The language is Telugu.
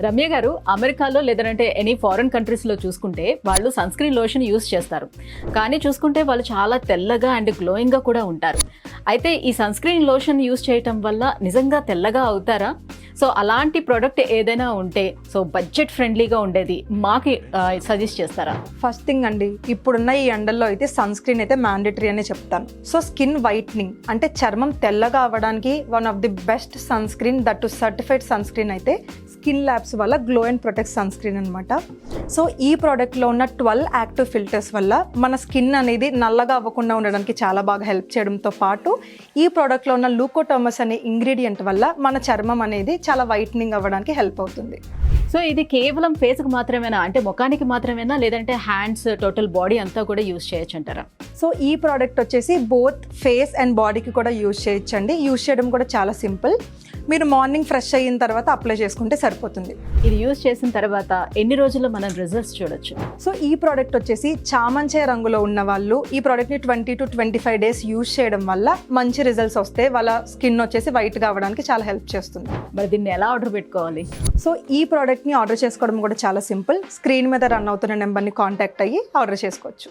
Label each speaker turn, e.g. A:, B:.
A: రమ్య గారు, అమెరికాలో లేదంటే ఎనీ ఫారెన్ కంట్రీస్లో చూసుకుంటే వాళ్ళు సన్ స్క్రీన్ లోషన్ యూస్ చేస్తారు. కానీ చూసుకుంటే వాళ్ళు చాలా తెల్లగా అండ్ గ్లోయింగ్గా కూడా ఉంటారు. అయితే ఈ సన్ స్క్రీన్ లోషన్ యూస్ చేయటం వల్ల నిజంగా తెల్లగా అవుతారా? సో అలాంటి ప్రోడక్ట్ ఏదైనా ఉంటే సో బడ్జెట్ ఫ్రెండ్లీగా ఉండేది మాకు సజెస్ట్ చేస్తారా?
B: ఫస్ట్ థింగ్ అండి, ఇప్పుడున్న ఈ ఎండల్లో అయితే సన్ స్క్రీన్ అయితే మ్యాండేటరీ అనే చెప్తాను. సో స్కిన్ వైట్నింగ్ అంటే చర్మం తెల్లగా అవ్వడానికి one of the best sunscreen, that certified sunscreen అయితే స్కిన్ ల్యాబ్స్ వల్ల glow and protect sunscreen అనమాట. సో ఈ ప్రోడక్ట్లో ఉన్న 12 యాక్టివ్ ఫిల్టర్స్ వల్ల మన స్కిన్ అనేది నల్లగా అవ్వకుండా ఉండడానికి చాలా బాగా హెల్ప్ చేయడంతో పాటు ఈ ప్రోడక్ట్లో ఉన్న లూకోటర్మస్ అనే ఇంగ్రీడియంట్ వల్ల మన చర్మం అనేది చాలా వైట్నింగ్ అవ్వడానికి హెల్ప్ అవుతుంది.
A: సో ఇది కేవలం ఫేస్కి మాత్రమేనా, అంటే ముఖానికి మాత్రమేనా, లేదంటే హ్యాండ్స్ టోటల్ బాడీ అంతా కూడా యూస్ చేయొచ్చు అంటారా?
B: సో ఈ ప్రోడక్ట్ వచ్చేసి బోత్ ఫేస్ అండ్ బాడీకి కూడా యూజ్ చేయొచ్చండి. యూజ్ చేయడం కూడా చాలా సింపుల్. మీరు మార్నింగ్ ఫ్రెష్ అయిన తర్వాత అప్లై చేసుకుంటే సరిపోతుంది.
A: ఇది యూస్ చేసిన తర్వాత ఎన్ని రోజుల్లో మనం రిజల్ట్స్ చూడొచ్చు?
B: సో ఈ ప్రోడక్ట్ వచ్చేసి చామంచే రంగులో ఉన్న వాళ్ళు ఈ ప్రోడక్ట్ని 20 to 25 days యూజ్ చేయడం వల్ల మంచి రిజల్ట్స్ వస్తే వాళ్ళ స్కిన్ వచ్చేసి వైట్గా అవ్వడానికి చాలా హెల్ప్ చేస్తుంది.
A: మరి దీన్ని ఎలా ఆర్డర్ పెట్టుకోవాలి?
B: సో ఈ ప్రోడక్ట్ని ఆర్డర్ చేసుకోవడం కూడా చాలా సింపుల్. స్క్రీన్ మీద రన్ అవుతున్న నెంబర్ని కాంటాక్ట్ అయ్యి ఆర్డర్ చేసుకోవచ్చు.